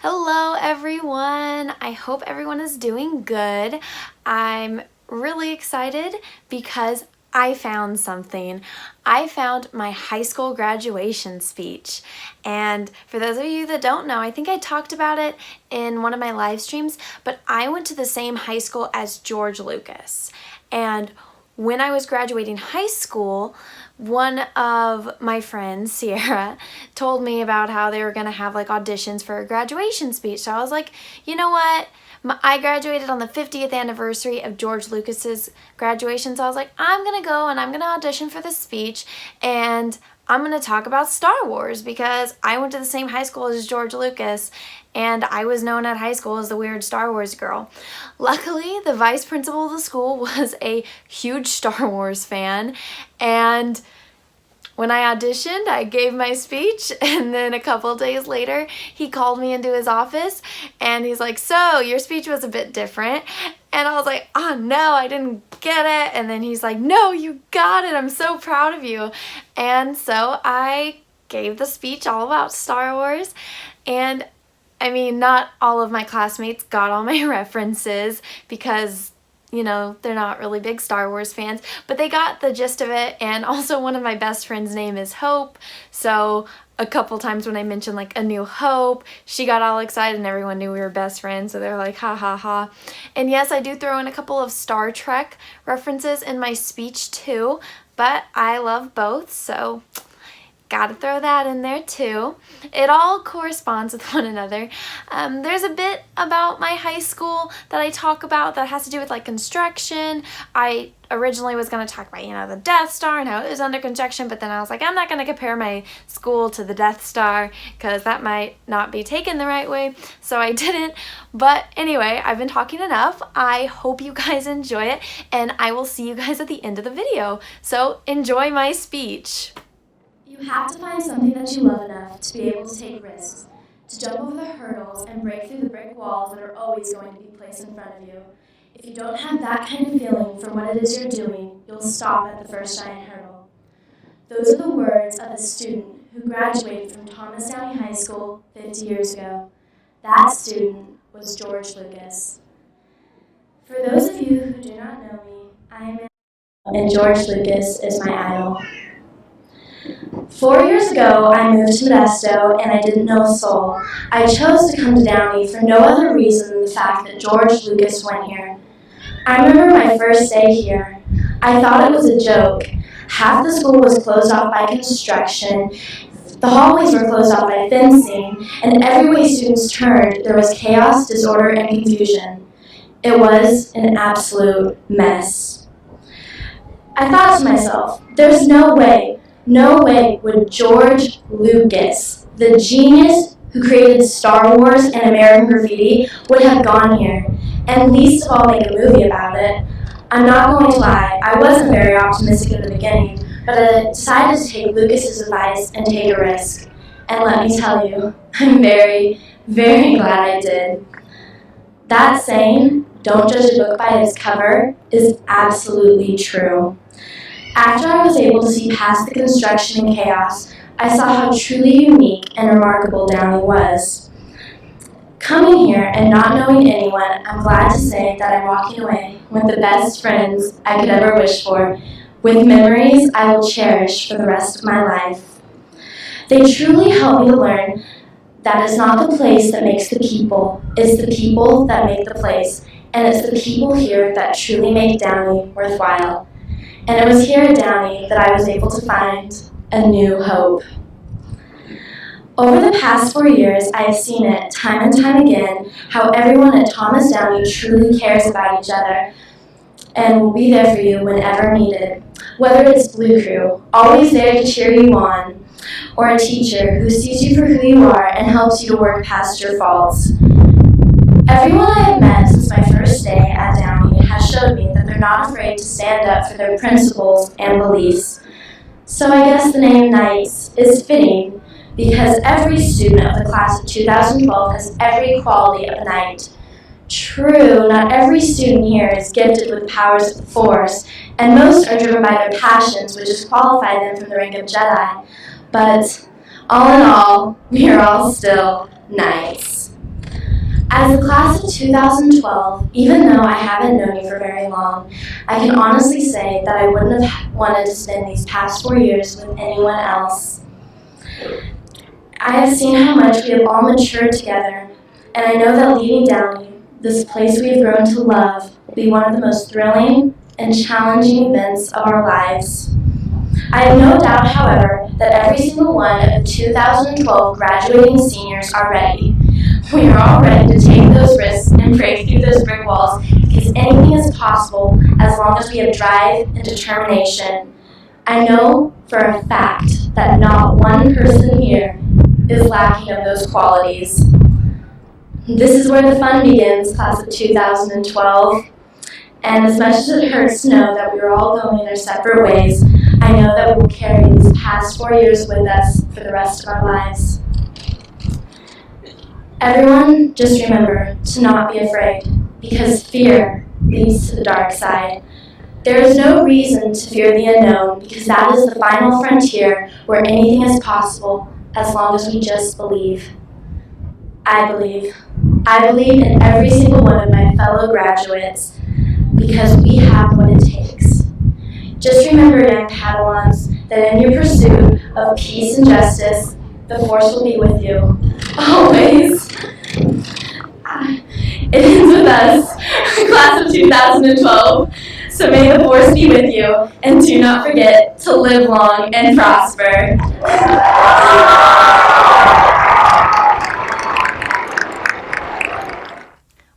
Hello everyone! I hope everyone is doing good. I'm really excited because I found something. I found my high school graduation speech. And for those of you that don't know, I think I talked about it in one of my live streams, but I went to the same high school as George Lucas. And when I was graduating high school, one of my friends, Sierra, told me about how they were going to have like auditions for a graduation speech. So I was like, you know what? I graduated on the 50th anniversary of George Lucas's graduation. So I was like, I'm going to go and I'm going to audition for this speech and I'm going to talk about Star Wars because I went to the same high school as George Lucas and I was known at high school as the weird Star Wars girl. Luckily, the vice principal of the school was a huge Star Wars fan, and when I auditioned, I gave my speech, and then a couple days later, he called me into his office, and he's like, so, your speech was a bit different. And I was like, oh no, I didn't get it. And then he's like, no, you got it. I'm so proud of you. And so I gave the speech all about Star Wars, and I mean, not all of my classmates got all my references because, you know, they're not really big Star Wars fans, but they got the gist of it. And also one of my best friends' name is Hope. So a couple times when I mentioned like A New Hope, she got all excited and everyone knew we were best friends. So they were like, ha ha ha. And yes, I do throw in a couple of Star Trek references in my speech too, but I love both. So gotta throw that in there too. It all corresponds with one another. There's a bit about my high school that I talk about that has to do with like construction. I originally was going to talk about, you know, the Death Star and how it was under construction, but then I was like, I'm not going to compare my school to the Death Star because that might not be taken the right way, so I didn't. But anyway, I've been talking enough. I hope you guys enjoy it, and I will see you guys at the end of the video. So enjoy my speech. You have to find something that you love enough to be able to take risks, to jump over the hurdles and break through the brick walls that are always going to be placed in front of you. If you don't have that kind of feeling from what it is you're doing, you'll stop at the first giant hurdle. Those are the words of a student who graduated from Thomas Downey High School 50 years ago. That student was George Lucas. For those of you who do not know me, I am and George Lucas is my idol. 4 years ago, I moved to Modesto, and I didn't know a soul. I chose to come to Downey for no other reason than the fact that George Lucas went here. I remember my first day here. I thought it was a joke. Half the school was closed off by construction, the hallways were closed off by fencing, and every way students turned, there was chaos, disorder, and confusion. It was an absolute mess. I thought to myself, there's no way would George Lucas, the genius who created Star Wars and American Graffiti, would have gone here, and least of all make a movie about it. I'm not going to lie, I wasn't very optimistic in the beginning, but I decided to take Lucas's advice and take a risk. And let me tell you, I'm very, very glad I did. That saying, don't judge a book by its cover, is absolutely true. After I was able to see past the construction and chaos, I saw how truly unique and remarkable Downey was. Coming here and not knowing anyone, I'm glad to say that I'm walking away with the best friends I could ever wish for, with memories I will cherish for the rest of my life. They truly helped me to learn that it's not the place that makes the people, it's the people that make the place, and it's the people here that truly make Downey worthwhile. And it was here at Downey that I was able to find a new hope. Over the past 4 years, I have seen it time and time again how everyone at Thomas Downey truly cares about each other and will be there for you whenever needed. Whether it's Blue Crew, always there to cheer you on, or a teacher who sees you for who you are and helps you to work past your faults. Everyone I have met since my first day at Downey has showed me that they're not afraid to stand up for their principles and beliefs. So I guess the name Knights is fitting because every student of the class of 2012 has every quality of a knight. True, not every student here is gifted with powers of the Force, and most are driven by their passions, which disqualify them from the rank of Jedi. But all in all, we are all still Knights. As the class of 2012, even though I haven't known you for very long, I can honestly say that I wouldn't have wanted to spend these past 4 years with anyone else. I have seen how much we have all matured together, and I know that leading down this place we have grown to love will be one of the most thrilling and challenging events of our lives. I have no doubt, however, that every single one of the 2012 graduating seniors are ready. We are all ready to take those risks and break through those brick walls because anything is possible as long as we have drive and determination. I know for a fact that not one person here is lacking of those qualities. This is where the fun begins, class of 2012. And as much as it hurts to know that we are all going our separate ways, I know that we will carry these past 4 years with us for the rest of our lives. Everyone, just remember to not be afraid, because fear leads to the dark side. There is no reason to fear the unknown, because that is the final frontier where anything is possible as long as we just believe. I believe. I believe in every single one of my fellow graduates, because we have what it takes. Just remember, young Padawans, that in your pursuit of peace and justice, the Force will be with you, always. It ends with us, class of 2012. So may the Force be with you, and do not forget to live long and prosper.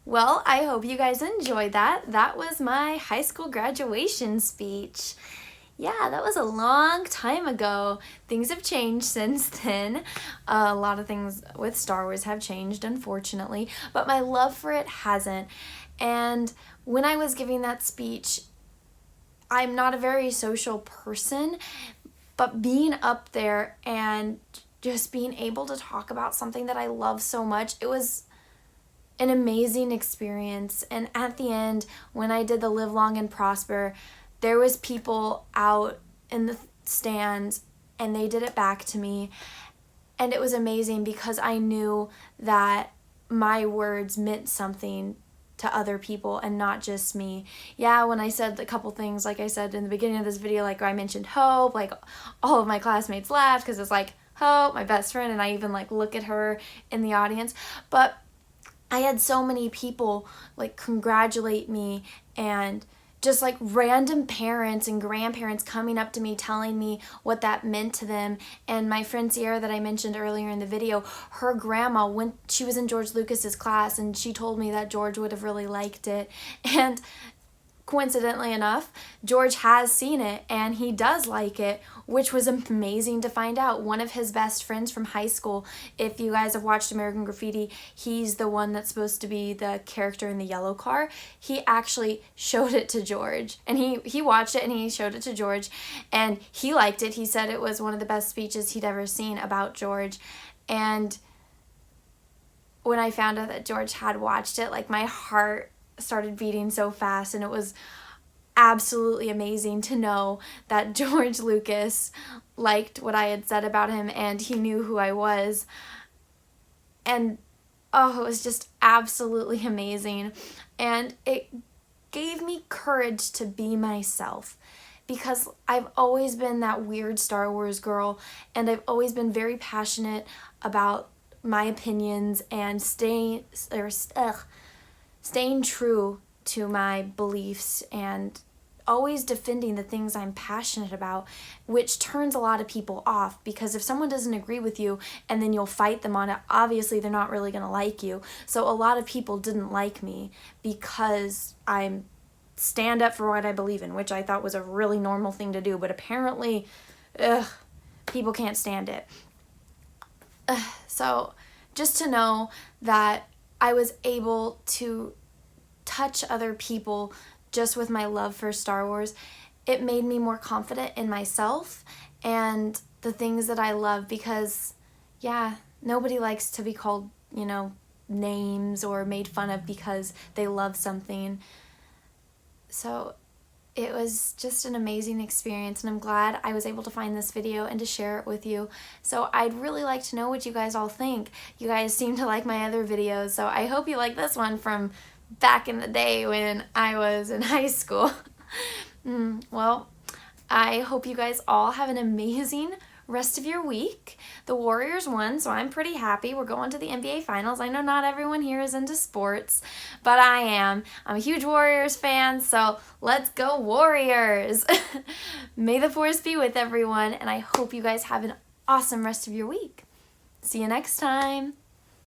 Well, I hope you guys enjoyed that. That was my high school graduation speech. Yeah, that was a long time ago. Things have changed since then. A lot of things with Star Wars have changed, unfortunately, but my love for it hasn't. And when I was giving that speech, I'm not a very social person, but being up there and just being able to talk about something that I love so much, it was an amazing experience. And at the end, when I did the Live Long and Prosper, there was people out in the stands and they did it back to me. And it was amazing because I knew that my words meant something to other people and not just me. Yeah, when I said a couple things, like I said in the beginning of this video, like I mentioned Hope, like all of my classmates laughed because it's like Hope, my best friend, and I even like look at her in the audience. But I had so many people like congratulate me, and just like random parents and grandparents coming up to me telling me what that meant to them. And my friend Sierra that I mentioned earlier in the video, her grandma, she was in George Lucas's class, and she told me that George would have really liked it. And coincidentally enough, George has seen it and he does like it, which was amazing to find out. One of his best friends from high school, if you guys have watched American Graffiti, he's the one that's supposed to be the character in the yellow car. He actually showed it to George, and he watched it and he showed it to George, and he liked it. He said it was one of the best speeches he'd ever seen about George. And when I found out that George had watched it, like my heart started beating so fast, and it was absolutely amazing to know that George Lucas liked what I had said about him and he knew who I was. And oh, it was just absolutely amazing, and it gave me courage to be myself, because I've always been that weird Star Wars girl, and I've always been very passionate about my opinions and staying true to my beliefs and always defending the things I'm passionate about, which turns a lot of people off, because if someone doesn't agree with you and then you'll fight them on it, obviously they're not really going to like you. So a lot of people didn't like me because I stand up for what I believe in, which I thought was a really normal thing to do, but apparently people can't stand it. So just to know that I was able to touch other people just with my love for Star Wars, it made me more confident in myself and the things that I love, because yeah, nobody likes to be called, names or made fun of because they love something. So It was just an amazing experience, and I'm glad I was able to find this video and to share it with you. So I'd really like to know what you guys all think. You guys seem to like my other videos, so I hope you like this one from back in the day when I was in high school. Well, I hope you guys all have an amazing rest of your week. The Warriors won, so I'm pretty happy. We're going to the NBA Finals. I know not everyone here is into sports, but I am. I'm a huge Warriors fan, so let's go Warriors! May the force be with everyone, and I hope you guys have an awesome rest of your week. See you next time.